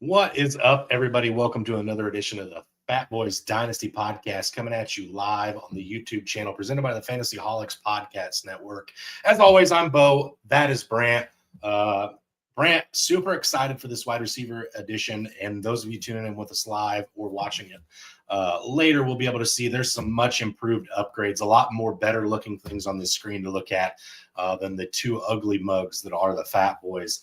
What is up, everybody? Welcome to another edition of the Fatboyz Dynasty Podcast, coming at you live on the YouTube channel, presented by the Fantasy Holics Podcast Network. As always, I'm Bo. That is Brant. Brant, super excited for this wide receiver edition, and those of you tuning in with us live or watching it later will be able to see there's some much improved upgrades, a lot more better looking things on this screen to look at than the two ugly mugs that are the Fatboyz.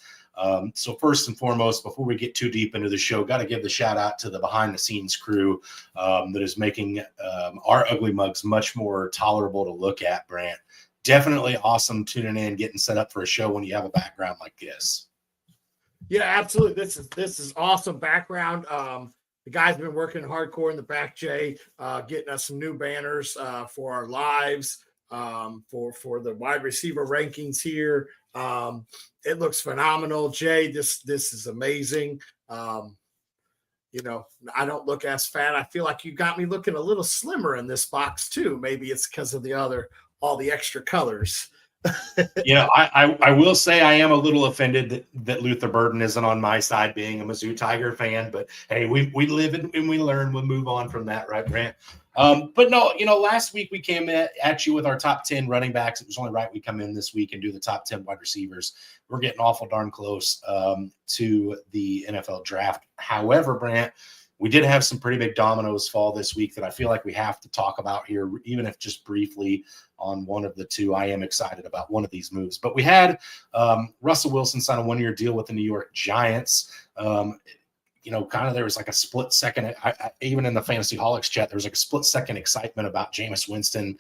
So first and foremost, before we get too deep into the show, got to give the shout out to the behind the scenes crew that is making our ugly mugs much more tolerable to look at. Brant, definitely awesome tuning in, getting set up for a show when you have a background like this. Yeah, absolutely. This is awesome background. The guys have been working hardcore in the back, Jay, getting us some new banners for our lives, for the wide receiver rankings here. It looks phenomenal, Jay. This is amazing. I don't look as fat. I feel like you got me looking a little slimmer in this box too. Maybe it's because of all the extra colors. I will say I am a little offended that Luther Burden isn't on my side, being a Mizzou Tiger fan. But hey, we live and we learn. We'll move on from that, right, Brant? But no, last week we came at you with our top 10 running backs. It was only right we come in this week and do the top 10 wide receivers. We're getting awful darn close to the NFL draft. However, Brant, we did have some pretty big dominoes fall this week that I feel like we have to talk about here, even if just briefly on one of the two. I am excited about one of these moves. But we had Russell Wilson sign a one-year deal with the New York Giants. There was like a split second, even in the Fantasy Holics chat, there was like a split second excitement about Jameis Winston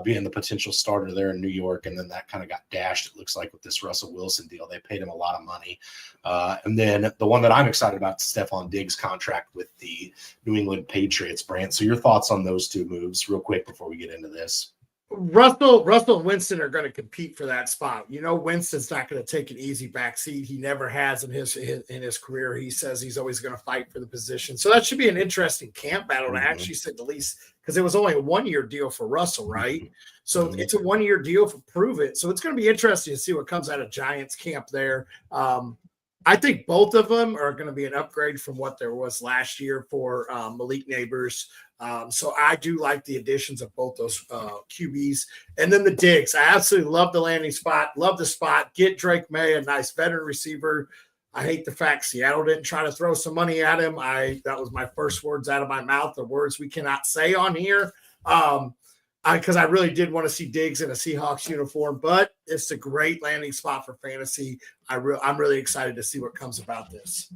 being the potential starter there in New York. And then that kind of got dashed, it looks like, with this Russell Wilson deal. They paid him a lot of money. And then the one that I'm excited about is Stephon Diggs' contract with the New England Patriots, Brant. So your thoughts on those two moves real quick before we get into this? Russell and Winston are going to compete for that spot. Winston's not going to take an easy backseat. He never has in his career. He says he's always going to fight for the position. So that should be an interesting camp battle to actually say the least, because it was only a one-year deal for Russell, right? So it's a one-year deal for prove it. So it's going to be interesting to see what comes out of Giants camp there. I think both of them are going to be an upgrade from what there was last year for Malik Neighbors. So I do like the additions of both those QBs. And then the Diggs. I absolutely love the landing spot, love the spot. Get Drake May, a nice veteran receiver. I hate the fact Seattle didn't try to throw some money at him. That was my first words out of my mouth, the words we cannot say on here. Because I really did want to see Diggs in a Seahawks uniform, but it's a great landing spot for fantasy. I'm really excited to see what comes about this.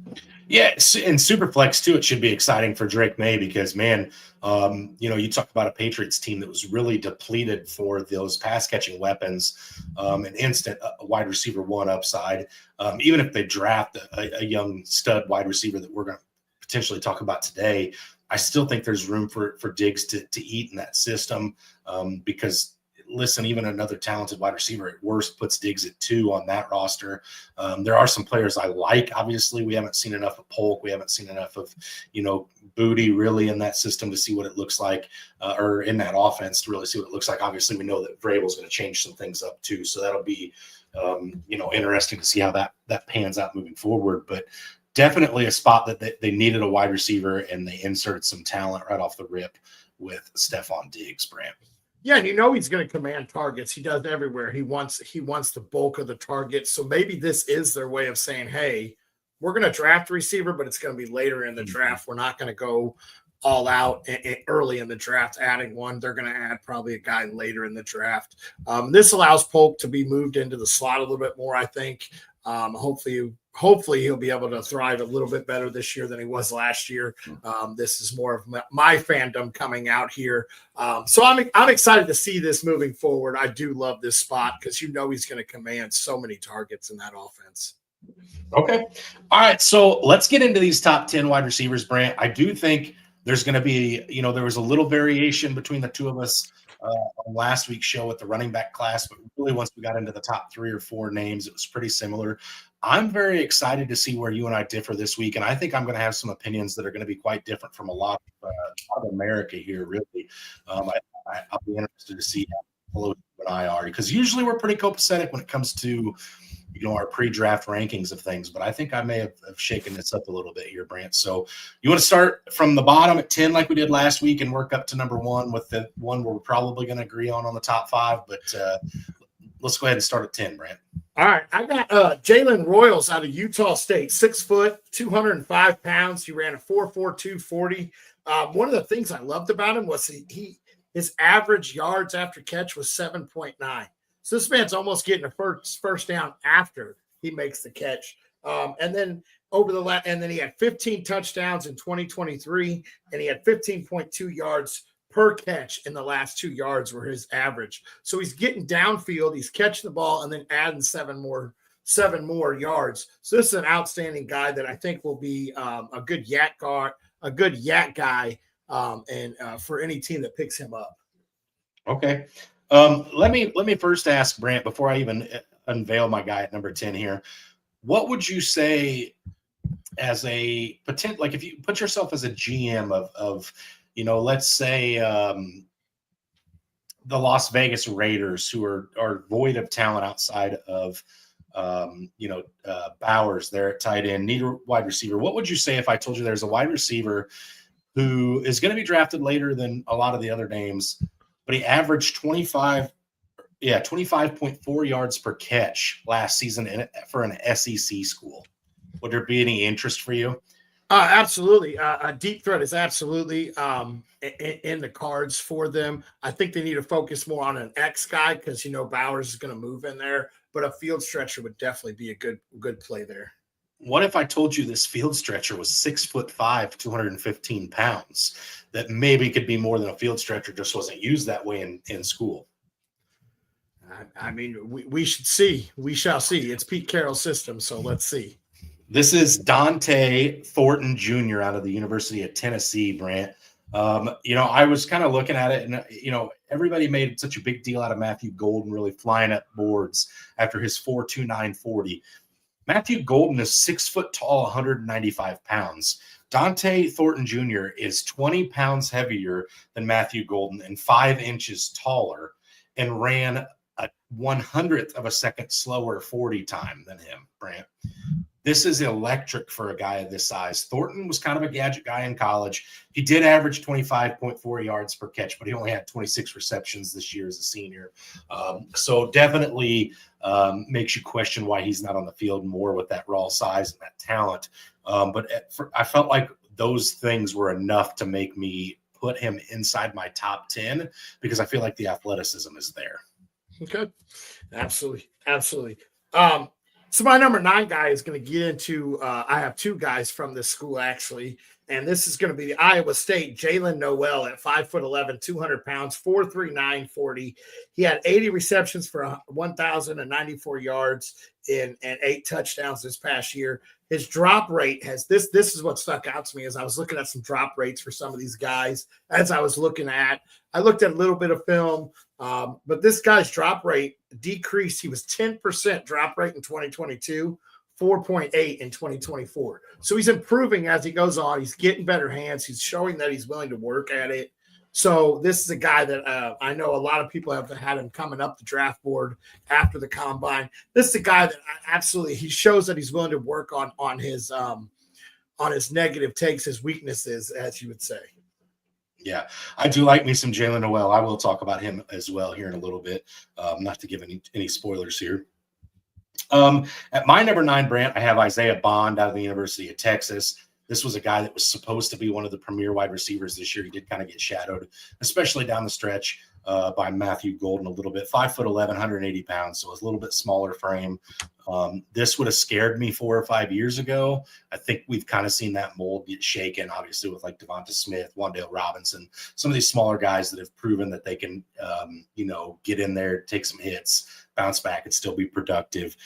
Yeah, and Superflex too. It should be exciting for Drake May because, man, you talk about a Patriots team that was really depleted for those pass catching weapons, an instant wide receiver one upside. Even if they draft a young stud wide receiver that we're going to potentially talk about today, I still think there's room for Diggs to eat in that system because, listen, even another talented wide receiver at worst puts Diggs at 2 on that roster. There are some players I like. Obviously, we haven't seen enough of Polk. We haven't seen enough of, Booty really in that system to see what it looks like, or in that offense to really see what it looks like. Obviously, we know that Vrabel's going to change some things up too. So that'll be, interesting to see how that pans out moving forward. But definitely a spot that they needed a wide receiver, and they inserted some talent right off the rip with Stephon Diggs, Brant. Yeah, and he's going to command targets. He does everywhere. He wants the bulk of the targets. So maybe this is their way of saying, hey, we're going to draft a receiver, but it's going to be later in the draft. We're not going to go all out early in the draft adding one. They're going to add probably a guy later in the draft. This allows Polk to be moved into the slot a little bit more, I think. Hopefully he'll be able to thrive a little bit better this year than he was last year. This is more of my fandom coming out here. So I'm excited to see this moving forward. I do love this spot because he's going to command so many targets in that offense. Okay. All right. So let's get into these top 10 wide receivers, Brant. I do think there's going to be, there was a little variation between the two of us on last week's show with the running back class, but really once we got into the top 3 or 4 names, it was pretty similar. I'm very excited to see where you and I differ this week, and I think I'm going to have some opinions that are going to be quite different from a lot of America here, really. I'll be interested to see how close you and I are, because usually we're pretty copacetic when it comes to our pre-draft rankings of things, but I think I may have shaken this up a little bit here, Brant. So you want to start from the bottom at 10 like we did last week and work up to number 1 with the one we're probably going to agree on the top 5, but let's go ahead and start at 10, Brant. All right, I got Jalen Royals out of Utah State, 6 foot, 205 pounds. He ran a 4.42 40. One of the things I loved about him was his average yards after catch was 7.9. So this man's almost getting a first down after he makes the catch. And then and then he had 15 touchdowns in 2023, and he had 15.2 yards per catch in the last 2 yards were his average. So he's getting downfield, he's catching the ball, and then adding seven more yards. So this is an outstanding guy that I think will be a good yak guy, and for any team that picks him up. Okay. Let me first ask Brant before I even unveil my guy at number 10 here. What would you say as a potential, like if you put yourself as a GM of let's say the Las Vegas Raiders, who are void of talent outside of Bowers there at tight end, need a wide receiver. What would you say if I told you there's a wide receiver who is going to be drafted later than a lot of the other names, but he averaged 25.4 yards per catch last season for an SEC school? Would there be any interest for you? Absolutely. A deep threat is absolutely in the cards for them. I think they need to focus more on an X guy because, Bowers is going to move in there, but a field stretcher would definitely be a good play there. What if I told you this field stretcher was 6'5", 215 pounds, that maybe could be more than a field stretcher, just wasn't used that way in school? I mean, we should see. We shall see. It's Pete Carroll's system, so let's see. This is Dante Thornton Jr. out of the University of Tennessee, Brant. I was kind of looking at it, and everybody made such a big deal out of Matthew Golden really flying up boards after his 4.29 40. Matthew Golden is 6 foot tall, 195 pounds. Dante Thornton Jr. is 20 pounds heavier than Matthew Golden and 5 inches taller, and ran a 100th of a second slower 40 time than him, Brant. This is electric for a guy of this size. Thornton was kind of a gadget guy in college. He did average 25.4 yards per catch, but he only had 26 receptions this year as a senior. So definitely makes you question why he's not on the field more with that raw size and that talent. I felt like those things were enough to make me put him inside my top 10 because I feel like the athleticism is there. Okay. Absolutely. So my number 9 guy is going to get into I have 2 guys from this school, actually, and this is going to be the Iowa State, Jalen Noel at 5'11", 200 pounds, 4.39 40. He had 80 receptions for 1,094 yards and 8 touchdowns this past year. His drop rate has this is what stuck out to me as I was looking at some drop rates for some of these guys. I looked at a little bit of film, but this guy's drop rate decreased. He was 10% drop rate in 2022, 4.8 in 2024. So he's improving as he goes on. He's getting better hands. He's showing that he's willing to work at it. So this is a guy that I know a lot of people have had him coming up the draft board after the combine. This is a guy that he shows that he's willing to work on his negative takes, his weaknesses, as you would say. Yeah, I do like me some Jalen Noel. I will talk about him as well here in a little bit, not to give any spoilers here. At my number 9, Brant, I have Isaiah Bond out of the University of Texas. This was a guy that was supposed to be one of the premier wide receivers this year. He did kind of get shadowed, especially down the stretch by Matthew Golden a little bit. 5'11", 180 pounds, so it's a little bit smaller frame. This would have scared me 4 or 5 years ago. I think we've kind of seen that mold get shaken, obviously, with like Devonta Smith, Wan'Dale Robinson, some of these smaller guys that have proven that they can, get in there, take some hits, bounce back, and still be productive.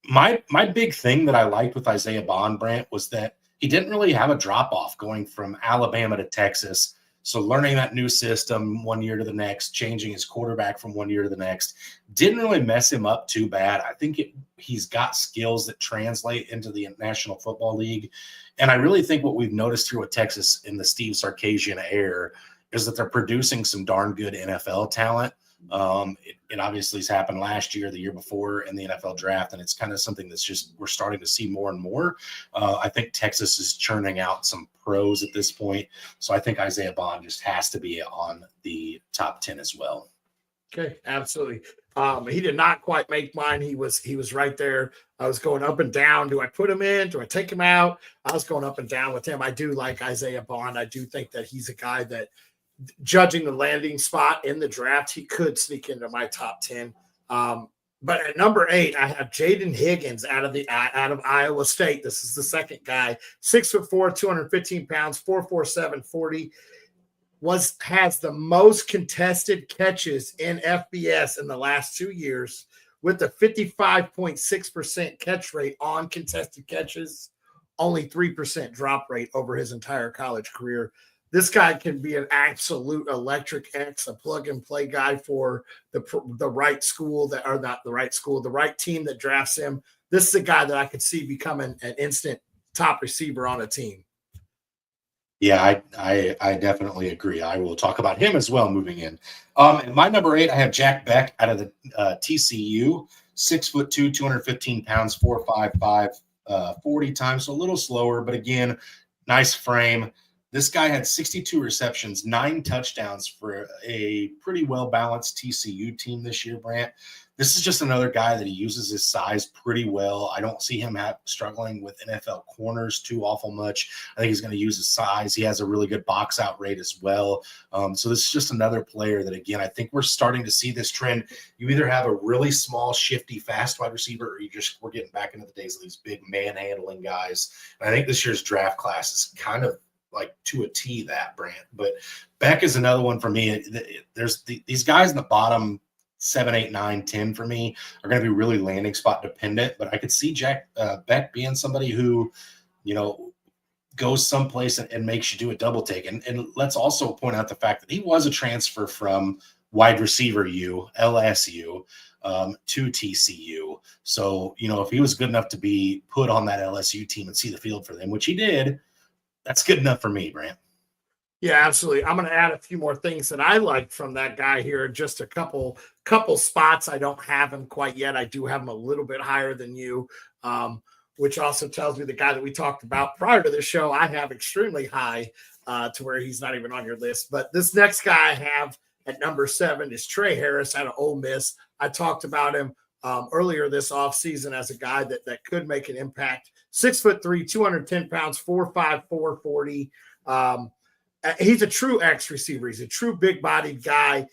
My big thing that I liked with Isaiah Bond, Brant, was that he didn't really have a drop-off going from Alabama to Texas. So learning that new system one year to the next, changing his quarterback from one year to the next, didn't really mess him up too bad. I think he's got skills that translate into the National Football League. And I really think what we've noticed here with Texas in the Steve Sarkisian era is that they're producing some darn good NFL talent, It obviously has happened last year, the year before in the NFL draft, and it's kind of something that's just we're starting to see more and more. I think Texas is churning out some pros at this point, so I think Isaiah Bond just has to be on the top 10 as well. Okay, absolutely. He did not quite make mine. He was right there. I was going up and down. Do I put him in? Do I take him out? I was going up and down with him. I do like Isaiah Bond. I do think that he's a guy that, judging the landing spot in the draft, he could sneak into my top 10. But at number 8, I have Jaden Higgins out of Iowa State. This is the second guy, 6'4", 215 pounds, 4.47 40. Has the most contested catches in FBS in the last 2 years, with a 55.6% catch rate on contested catches, only 3% drop rate over his entire college career. This guy can be an absolute electric X, a plug and play guy for the right school the right team that drafts him. This is a guy that I could see becoming an instant top receiver on a team. Yeah, I definitely agree. I will talk about him as well moving in. In my number 8, I have Jack Beck out of the TCU, 6'2", 215 pounds, 4.55 40 times, so a little slower, but again, nice frame. This guy had 62 receptions, 9 touchdowns for a pretty well-balanced TCU team this year, Brant. This is just another guy that he uses his size pretty well. I don't see him struggling with NFL corners too awful much. I think he's going to use his size. He has a really good box out rate as well. So this is just another player that, again, I think we're starting to see this trend. You either have a really small, shifty, fast wide receiver, or we're getting back into the days of these big man-handling guys. And I think this year's draft class is kind of like to a T that, Brant. But Beck is another one for me. There's these guys in the bottom 7, 8, 9, 10 for me are going to be really landing spot dependent, but I could see Beck being somebody who, goes someplace and makes you do a double take. And let's also point out the fact that he was a transfer from wide receiver LSU, to TCU. So, if he was good enough to be put on that LSU team and see the field for them, which he did, that's good enough for me, Brant. Yeah, absolutely. I'm going to add a few more things that I like from that guy here. Just a couple spots. I don't have him quite yet. I do have him a little bit higher than you, which also tells me the guy that we talked about prior to the show, I have extremely high to where he's not even on your list. But this next guy I have at number 7 is Trey Harris out of Ole Miss. I talked about him earlier this offseason as a guy that could make an impact. 6'3", 210 pounds, 4.54 40. He's a true X receiver. He's a true big-bodied guy.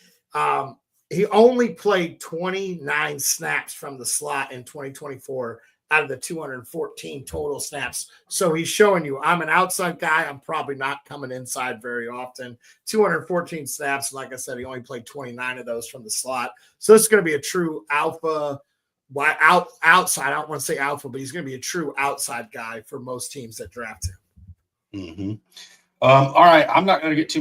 He only played 29 snaps from the slot in 2024 out of the 214 total snaps. So he's showing you, I'm an outside guy. I'm probably not coming inside very often. 214 snaps. Like I said, he only played 29 of those from the slot. So this is going to be a true alpha outside. I don't want to say alpha, but he's going to be a true outside guy for most teams that draft him. Mm-hmm. All right, I'm not going to get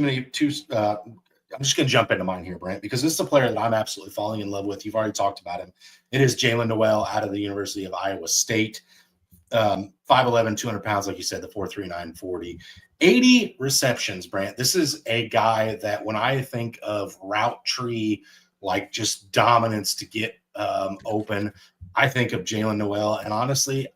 I'm just going to jump into mine here, Brent, because this is a player that I'm absolutely falling in love with. You've already talked about him. It is Jalen Noel out of the University of Iowa State. 5'11", 200 pounds, like you said, the 4.39 40. 80 receptions, Brant. This is a guy that when I think of route tree, like just dominance to get open, I think of Jalen Noel. And honestly,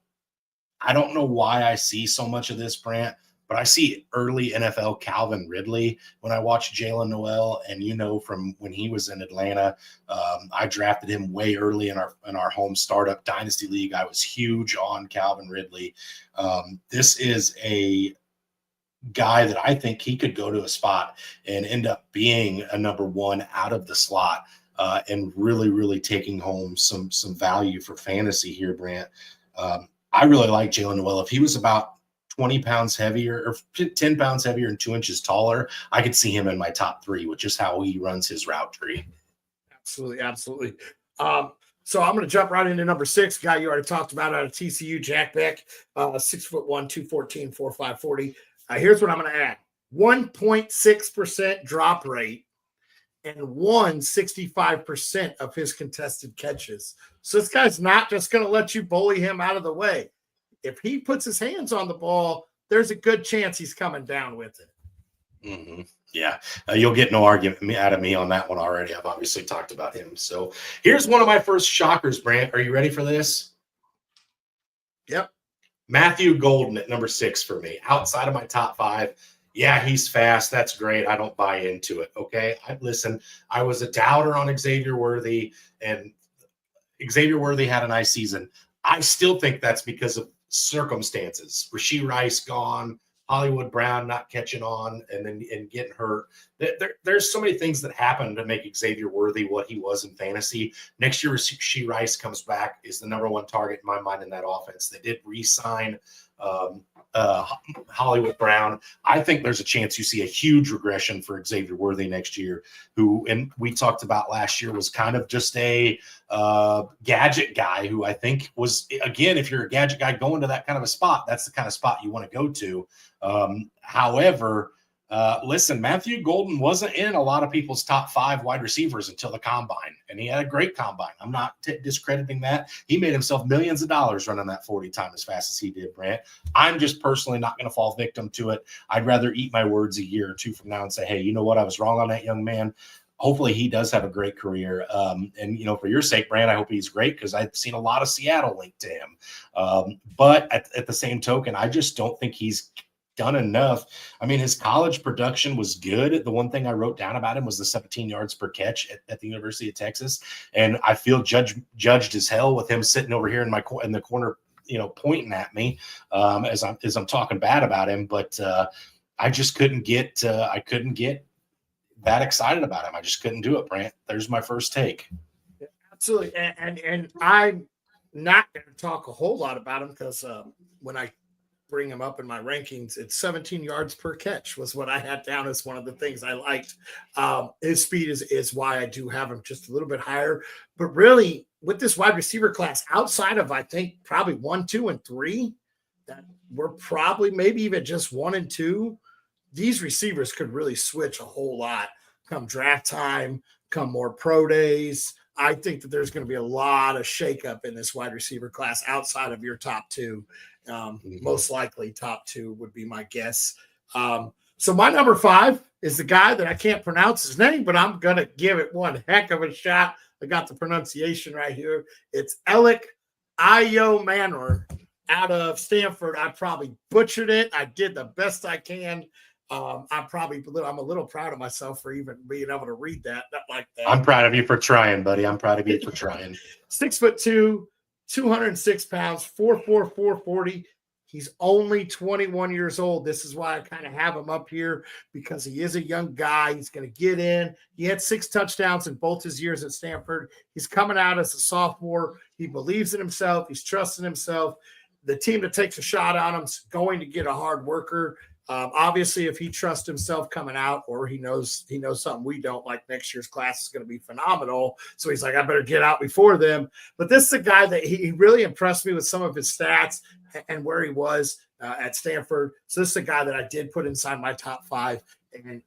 I don't know why I see so much of this, Brant, but I see early NFL Calvin Ridley when I watch Jalen Noel. And, from when he was in Atlanta, I drafted him way early in our home startup dynasty league. I was huge on Calvin Ridley. This is a guy that I think he could go to a spot and end up being a number 1 out of the slot and really, really taking home some value for fantasy here, Brant. I really like Jalen Noel. If he was about 20 pounds heavier or 10 pounds heavier and 2 inches taller, I could see him in my top 3, which is how he runs his route tree. Absolutely. Absolutely. So I'm going to jump right into number 6, guy you already talked about out of TCU, Jack Beck, 6'1", 214, 4.5 40. Here's what I'm going to add. 1.6% drop rate and 65% of his contested catches. So this guy's not just going to let you bully him out of the way. If he puts his hands on the ball, there's a good chance he's coming down with it. Mm-hmm. Yeah, you'll get no argument out of me on that one already. I've obviously talked about him. So here's one of my first shockers, Brant. Are you ready for this? Yep. Matthew Golden at number 6 for me, outside of my top 5. Yeah, he's fast. That's great. I don't buy into it. Okay. Listen, I was a doubter on Xavier Worthy, and Xavier Worthy had a nice season. I still think that's because of circumstances. Rashee Rice gone, Hollywood Brown not catching on, and getting hurt. There's so many things that happen to make Xavier Worthy what he was in fantasy. Next year, Rashee Rice comes back, is the number 1 target in my mind in that offense. They did re-sign Hollywood Brown. I think there's a chance you see a huge regression for Xavier Worthy next year, who, and we talked about last year, was kind of just a gadget guy who I think was, again, if you're a gadget guy going to that kind of a spot, that's the kind of spot you want to go to. However, listen, Matthew Golden wasn't in a lot of people's top 5 wide receivers until the combine, and he had a great combine. I'm not discrediting that. He made himself millions of dollars running that 40 time as fast as he did, Brant. I'm just personally not going to fall victim to it. I'd rather eat my words a year or 2 from now and say, hey, you know what? I was wrong on that young man. Hopefully he does have a great career. And, for your sake, Brant, I hope he's great, because I've seen a lot of Seattle linked to him. But at the same token, I just don't think he's done enough. I mean, his college production was good. The one thing I wrote down about him was the 17 yards per catch at the University of Texas. And I feel judged as hell with him sitting over here in the corner, pointing at me as I'm talking bad about him. But I just couldn't get that excited about him. I just couldn't do it, Brant. There's my first take. Absolutely. And I'm not going to talk a whole lot about him, because when I bring him up in my rankings, it's 17 yards per catch was what I had down as one of the things I liked. His speed is why I do have him just a little bit higher. But really, with this wide receiver class, outside of, I think, probably 1, 2, and 3, that we're probably maybe even just 1 and 2, these receivers could really switch a whole lot come draft time, come more pro days. I think that there's going to be a lot of shakeup in this wide receiver class outside of your top 2. Most likely top 2 would be my guess. So my number 5 is the guy that I can't pronounce his name, but I'm going to give it one heck of a shot. I got the pronunciation right here. It's Alec Ayomanor out of Stanford. I probably butchered it. I did the best I can. I'm a little proud of myself for even being able to read that. Not like that. I'm proud of you for trying, buddy. I'm proud of you for trying. 6'2", 206 pounds, 4'4", 440. He's only 21 years old. This is why I kind of have him up here, because he is a young guy. He's going to get in. He had 6 touchdowns in both his years at Stanford. He's coming out as a sophomore. He believes in himself. He's trusting himself. The team that takes a shot on him is going to get a hard worker. Obviously, if he trusts himself coming out, or he knows something we don't, like next year's class is going to be phenomenal. So he's like, I better get out before them. But this is a guy that he really impressed me with some of his stats and where he was at Stanford. So this is a guy that I did put inside my top 5, and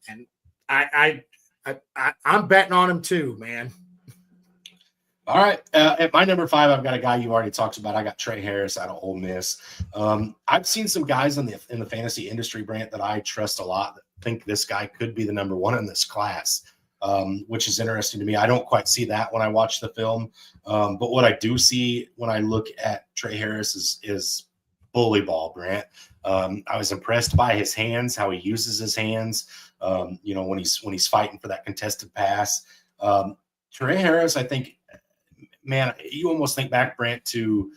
I'm betting on him too, man. All right. At my number 5, I've got a guy you already talked about. I got Trey Harris out of Ole Miss. I've seen some guys in the fantasy industry, Brant, that I trust a lot, that think this guy could be the number 1 in this class, which is interesting to me. I don't quite see that when I watch the film. But what I do see when I look at Trey Harris is bully ball, Brant. I was impressed by his hands, how he uses his hands, when he's fighting for that contested pass. Trey Harris, I think, man, you almost think back, Brant, to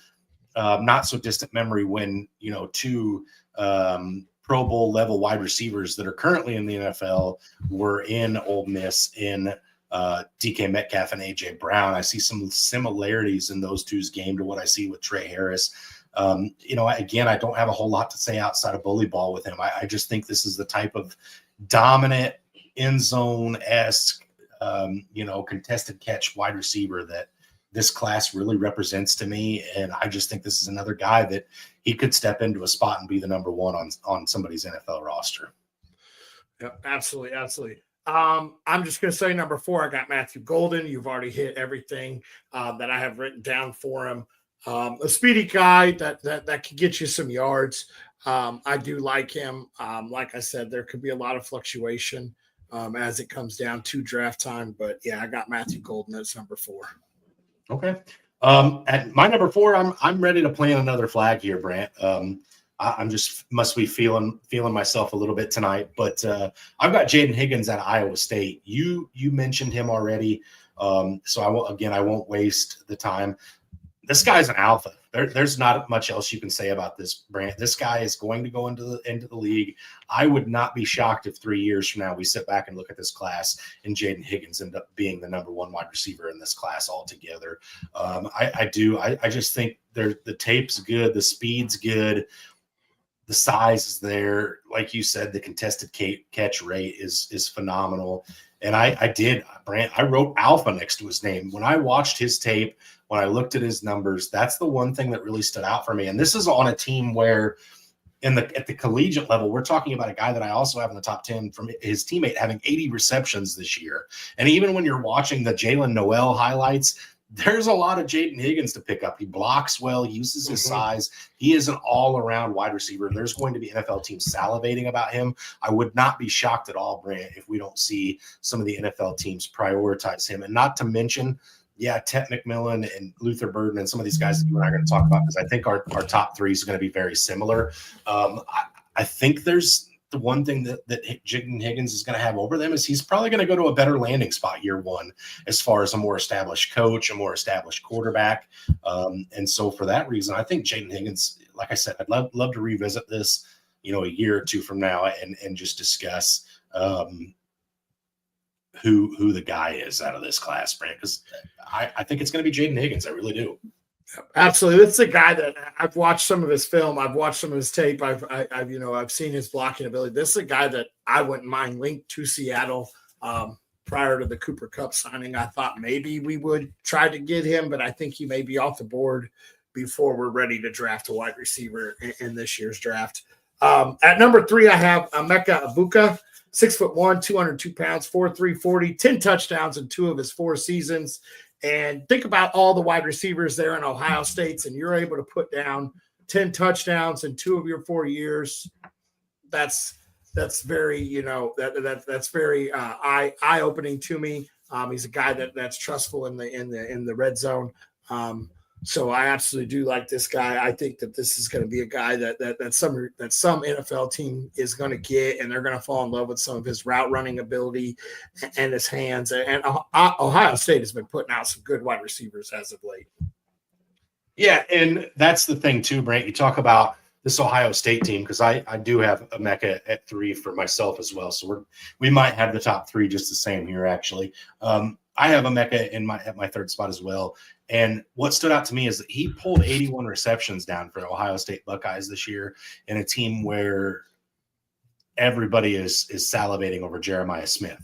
not so distant memory when, 2 Pro Bowl level wide receivers that are currently in the NFL were in Ole Miss in DK Metcalf and AJ Brown. I see some similarities in those two's game to what I see with Trey Harris. Again, I don't have a whole lot to say outside of bully ball with him. I just think this is the type of dominant end zone-esque, contested catch wide receiver that this class really represents to me. And I just think this is another guy that he could step into a spot and be the number 1 on somebody's NFL roster. Yep, absolutely. Absolutely. I'm just going to say number 4, I got Matthew Golden. You've already hit everything that I have written down for him. A speedy guy that can get you some yards. I do like him. Like I said, there could be a lot of fluctuation as it comes down to draft time. But yeah, I got Matthew Golden as number 4. Okay. At my number 4, I'm ready to plant another flag here, Brant. I'm just must be feeling myself a little bit tonight, but I've got Jaden Higgins at Iowa State. You mentioned him already, so I won't waste the time. This guy's an alpha. There's not much else you can say about this, Brant. This guy is going to go into the league. I would not be shocked if 3 years from now we sit back and look at this class and Jaden Higgins end up being the number 1 wide receiver in this class altogether. I just think the tape's good, the speed's good, the size is there. Like you said, the contested catch rate is phenomenal. And Brant, I wrote alpha next to his name. When I watched his tape, when I looked at his numbers, that's the one thing that really stood out for me. And this is on a team where at the collegiate level, we're talking about a guy that I also have in the top 10 from his teammate having 80 receptions this year. And even when you're watching the Jalen Noel highlights, there's a lot of Jaden Higgins to pick up. He blocks well, uses his size. He is an all-around wide receiver. There's going to be NFL teams salivating about him. I would not be shocked at all, Brant, if we don't see some of the NFL teams prioritize him. And not to mention, Ted McMillan and Luther Burden and some of these guys that you and I are going to talk about, because I think our top 3 is going to be very similar. I think there's the one thing that Jaden Higgins is going to have over them is he's probably going to go to a better landing spot year 1 as far as a more established coach, a more established quarterback. And so for that reason, I think Jaden Higgins, like I said, I'd love to revisit this, a year or 2 from now and just discuss who the guy is out of this class, Brant, because I think it's going to be Jaden Higgins. I really do. Absolutely. It's a guy that I've watched some of his film. I've watched some of his tape. I've seen his blocking ability. This is a guy that I wouldn't mind linked to Seattle. Prior to the Cooper Kupp signing, I thought maybe we would try to get him, but I think he may be off the board before we're ready to draft a wide receiver in this year's draft. At number 3, I have Emeka Egbuka, 6'1", 202 pounds, 4.3 40, 10 touchdowns in 2 of his 4 seasons. And think about all the wide receivers there in Ohio State, and you're able to put down 10 touchdowns in 2 of your 4 years. That's very, that's very eye-opening to me. He's a guy that's trustful in the red zone. So I absolutely do like this guy. I think that this is going to be a guy that some NFL team is going to get, and they're going to fall in love with some of his route running ability and his hands. And Ohio State has been putting out some good wide receivers as of late. Yeah, and that's the thing too, Brant. You talk about this Ohio State team, because I do have Emeka at 3 for myself as well. So we might have the top 3 just the same here, actually. I have Emeka at my 3rd spot as well. And what stood out to me is that he pulled 81 receptions down for Ohio State Buckeyes this year in a team where everybody is salivating over Jeremiah Smith,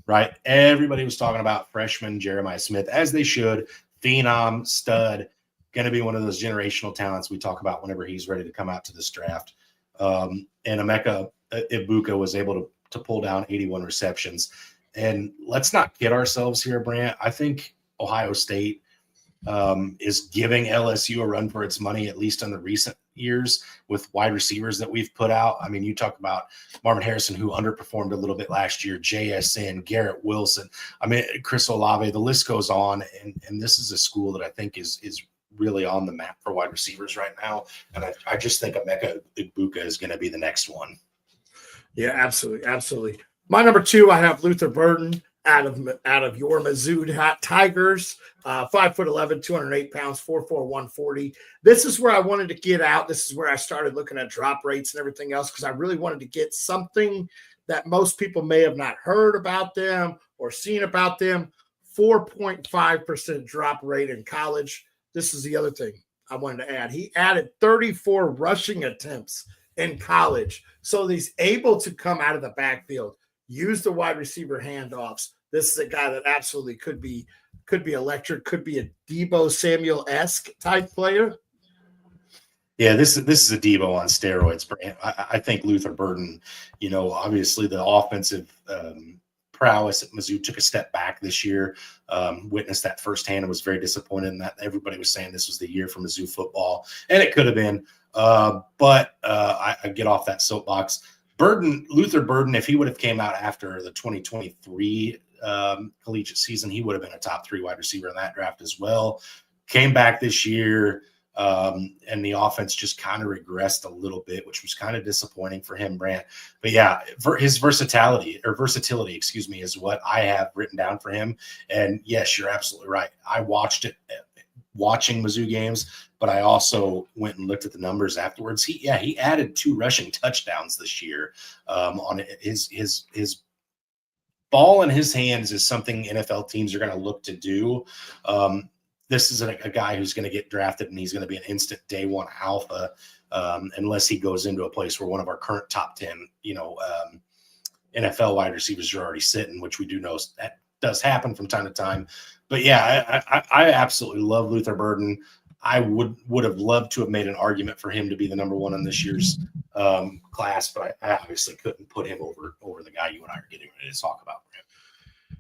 right? Everybody was talking about freshman Jeremiah Smith, as they should. Phenom, stud, going to be one of those generational talents we talk about whenever he's ready to come out to this draft. And Emeka Egbuka was able to pull down 81 receptions. And let's not kid ourselves here, Brant. I think Ohio State is giving LSU a run for its money, at least in the recent years, with wide receivers that we've put out. I mean, you talk about Marvin Harrison, who underperformed a little bit last year, JSN, Garrett Wilson, Chris Olave, the list goes on. And this is a school that I think is really on the map for wide receivers right now. And I just think Emeka Egbuka is going to be the next one. Yeah, absolutely. Absolutely. My number 2, I have Luther Burden out of your Mizzou Tigers, 5'11", 208 pounds, 4'4", 140. This is where I wanted to get out. This is where I started looking at drop rates and everything else, because I really wanted to get something that most people may have not heard about them or seen about them. 4.5% drop rate in college. This is the other thing I wanted to add. He added 34 rushing attempts in college. So he's able to come out of the backfield, use the wide receiver handoffs. This is a guy that absolutely could be electric, could be a Deebo Samuel-esque type player. Yeah, this is a Deebo on steroids. I think Luther Burden, obviously the offensive prowess at Mizzou took a step back this year. Witnessed that firsthand and was very disappointed in that. Everybody was saying this was the year for Mizzou football, and it could have been. But I get off that soapbox. Luther Burden, if he would have came out after the 2023 collegiate season, he would have been a top 3 wide receiver in that draft as well. Came back this year, and the offense just kind of regressed a little bit, which was kind of disappointing for him, Brant. But yeah, for his versatility, excuse me, is what I have written down for him. And yes, you're absolutely right. I watching Mizzou games, but I also went and looked at the numbers afterwards. He added 2 rushing touchdowns this year. On his ball in his hands is something NFL teams are going to look to do. This is a guy who's going to get drafted, and he's going to be an instant day 1 alpha, unless he goes into a place where one of our current top 10, NFL wide receivers are already sitting, which we do know that does happen from time to time. But yeah, I absolutely love Luther Burden. I would have loved to have made an argument for him to be the number 1 in this year's class, but I obviously couldn't put him over the guy you and I are getting ready to talk about.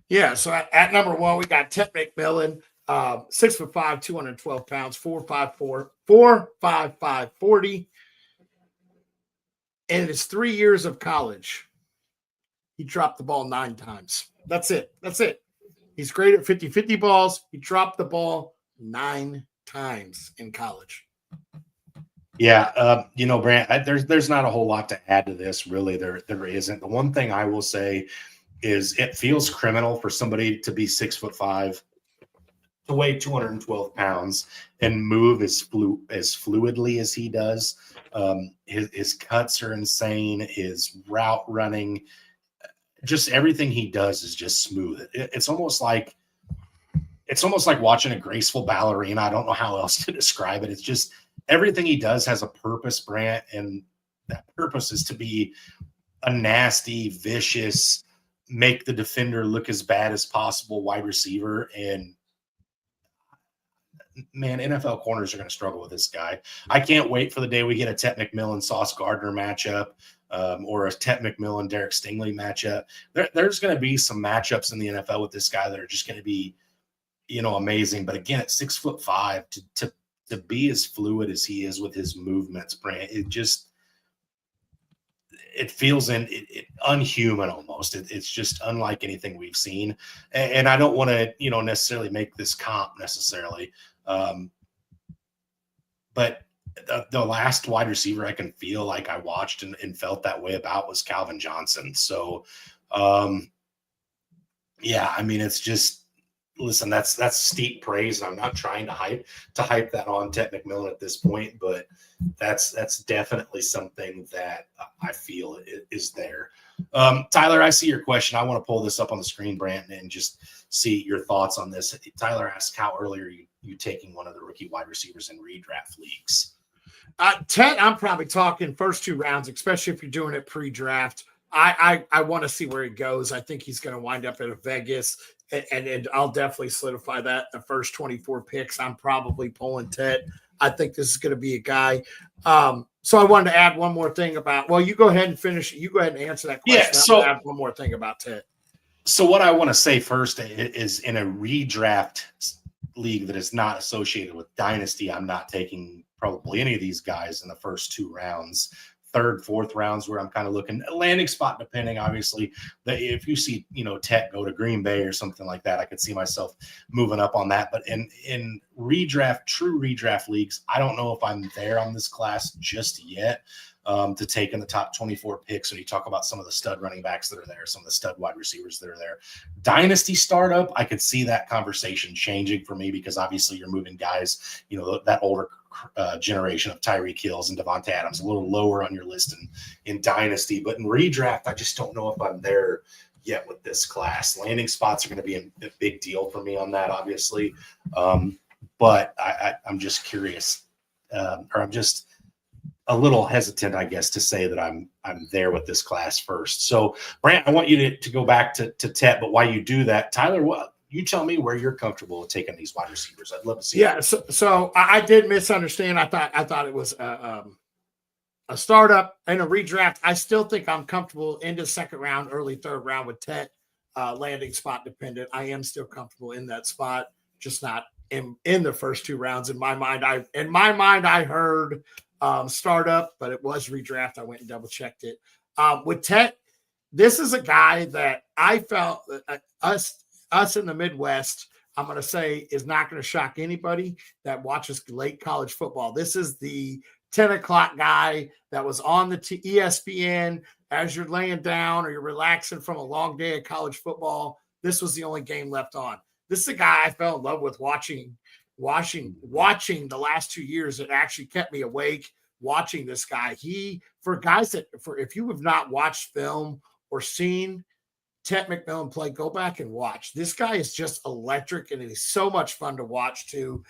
Yeah, so at number 1, we got Ted McMillan. 6'5", 212 pounds, 4.5 40. And in his 3 years of college, he dropped the ball 9 times. That's it. He's great at 50-50 balls. He dropped the ball 9 times in college. Yeah, Brant, there's not a whole lot to add to this, really. There isn't. The one thing I will say is it feels criminal for somebody to be 6'5", to weigh 212 pounds and move as fluidly as he does. His cuts are insane. His route running, just everything he does is just smooth. It's almost like watching a graceful ballerina. I don't know how else to describe it. It's just everything he does has a purpose, Brant, and that purpose is to be a nasty, vicious, make the defender look as bad as possible wide receiver. And man, NFL corners are going to struggle with this guy. I can't wait for the day we get a Tet McMillan Sauce Gardner matchup, or a Tet McMillan Derek Stingley matchup. There's going to be some matchups in the NFL with this guy that are just going to be, amazing. But again, at 6'5", to be as fluid as he is with his movements, Brant, it feels unhuman almost. It's just unlike anything we've seen. And I don't want to, necessarily make this comp necessarily. But the last wide receiver I can feel like I watched and felt that way about was Calvin Johnson. So, it's just, listen, that's steep praise. And I'm not trying to hype that on Tet McMillan at this point, but that's definitely something that I feel is there. Tyler, I see your question. I want to pull this up on the screen, Brant, and just see your thoughts on this. Tyler asked how early are you taking one of the rookie wide receivers in redraft leagues? Ted, I'm probably talking first 2 rounds, especially if you're doing it pre-draft. I want to see where he goes. I think he's going to wind up at a Vegas, and I'll definitely solidify that. The first 24 picks, I'm probably pulling Ted. I think this is going to be a guy. So I wanted to add one more thing you go ahead and finish. You go ahead and answer that question. Yeah, so add one more thing about Ted. So what I want to say first is in a redraft league that is not associated with Dynasty, I'm not taking probably any of these guys in the first 2 rounds. 3rd, 4th rounds where I'm kind of looking landing spot depending. Obviously, if you see Tet go to Green Bay or something like that, I could see myself moving up on that. But in true redraft leagues, I don't know if I'm there on this class just yet to take in the top 24 picks. When you talk about some of the stud running backs that are there, some of the stud wide receivers that are there, dynasty startup, I could see that conversation changing for me because obviously you're moving guys, that older generation of Tyreek Hills and Devonta Adams a little lower on your list in dynasty, but in redraft, I just don't know if I'm there yet with this class. Landing spots are going to be a big deal for me on that, obviously. But I'm just curious, or I'm just a little hesitant, I guess, to say that I'm there with this class first. So, Brant, I want you to go back to Tet, but while you do that, Tyler, you tell me where you're comfortable with taking these wide receivers. I'd love to see. Yeah, so I did misunderstand. I thought it was a startup and a redraft. I still think I'm comfortable in the 2nd round, early 3rd round with Tet. Landing spot dependent. I am still comfortable in that spot, just not in the first 2 rounds. In my mind, I heard startup, but it was redraft. I went and double checked it. With Tet, this is a guy that I felt us in the Midwest, I'm going to say, is not going to shock anybody that watches late college football. This is the 10 o'clock guy that was on the ESPN as you're laying down or you're relaxing from a long day of college football. This was the only game left on. This is a guy I fell in love with watching the last 2 years. It actually kept me awake watching this guy. If you have not watched film or seen Tet McMillan play, go back and watch. This guy is just electric, and he's so much fun to watch too.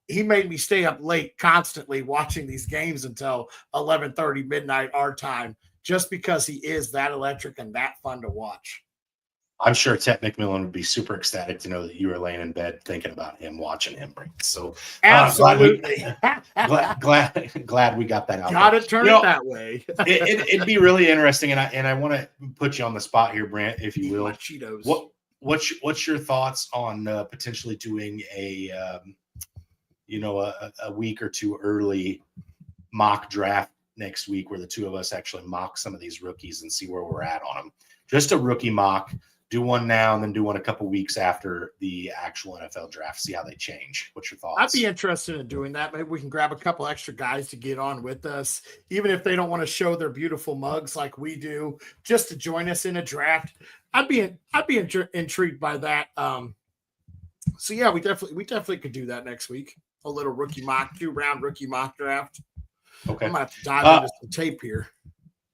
He made me stay up late constantly watching these games until 11:30 midnight our time, just because he is that electric and that fun to watch. I'm sure Tet McMillan would be super ecstatic to know that you were laying in bed thinking about him, watching him. So absolutely glad we got that out. Got to turn it that way. It'd be really interesting, and I want to put you on the spot here, Brant, if you will. Cheetos. What's your thoughts on potentially doing a week or two early mock draft next week, where the two of us actually mock some of these rookies and see where we're at on them? Just a rookie mock. Do one now and then do one a couple weeks after the actual NFL draft. See how they change. What's your thoughts? I'd be interested in doing that. Maybe we can grab a couple extra guys to get on with us, even if they don't want to show their beautiful mugs like we do, just to join us in a draft. I'd be intrigued by that. So yeah, we definitely could do that next week. A little rookie mock, 2-round rookie mock draft. Okay. I'm gonna have to dive into some tape here.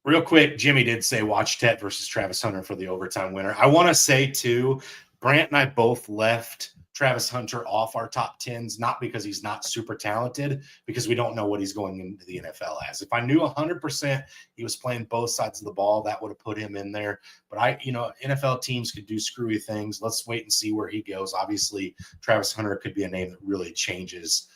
Real quick, Jimmy did say watch Tet versus Travis Hunter for the overtime winner. I want to say, too, Brant and I both left Travis Hunter off our top 10s, not because he's not super talented, because we don't know what he's going into the NFL as. If I knew 100% he was playing both sides of the ball, that would have put him in there. But NFL teams could do screwy things. Let's wait and see where he goes. Obviously, Travis Hunter could be a name that really changes,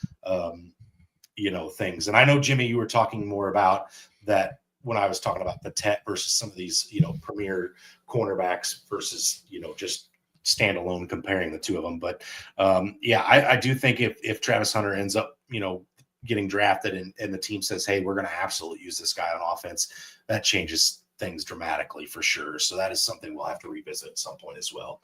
things. And I know, Jimmy, you were talking more about that when I was talking about the Tet versus some of these, premier cornerbacks versus, just standalone, comparing the two of them. But I do think if Travis Hunter ends up, getting drafted and the team says, hey, we're going to absolutely use this guy on offense, that changes things dramatically for sure. So that is something we'll have to revisit at some point as well.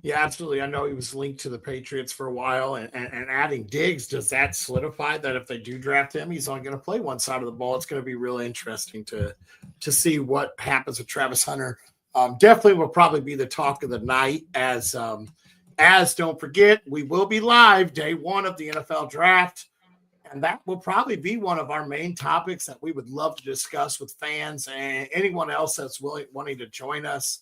Yeah, absolutely. I know he was linked to the Patriots for a while, and adding Diggs, does that solidify that if they do draft him, he's only going to play one side of the ball? It's going to be really interesting to see what happens with Travis Hunter. Definitely will probably be the talk of the night as don't forget, we will be live day one of the NFL draft, and that will probably be one of our main topics that we would love to discuss with fans and anyone else that's wanting to join us.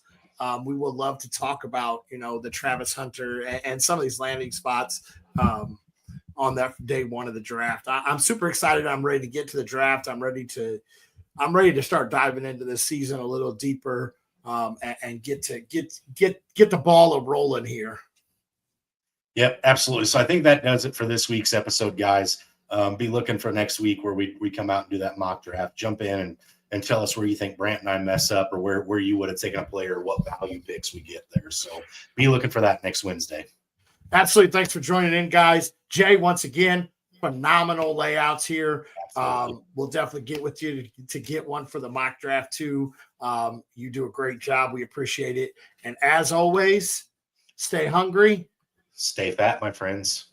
We would love to talk about, the Travis Hunter and some of these landing spots on that day one of the draft. I'm super excited. I'm ready to get to the draft. I'm ready to start diving into this season a little deeper and get the ball rolling here. Yep, absolutely. So I think that does it for this week's episode, guys. Be looking for next week where we come out and do that mock draft. Jump in and tell us where you think Brant and I mess up, or where you would have taken a player, what value picks we get there. So be looking for that next Wednesday. Absolutely. Thanks for joining in, guys. Jay, once again, phenomenal layouts here. We'll definitely get with you to get one for the mock draft too. You do a great job. We appreciate it. And as always, stay hungry. Stay fat, my friends.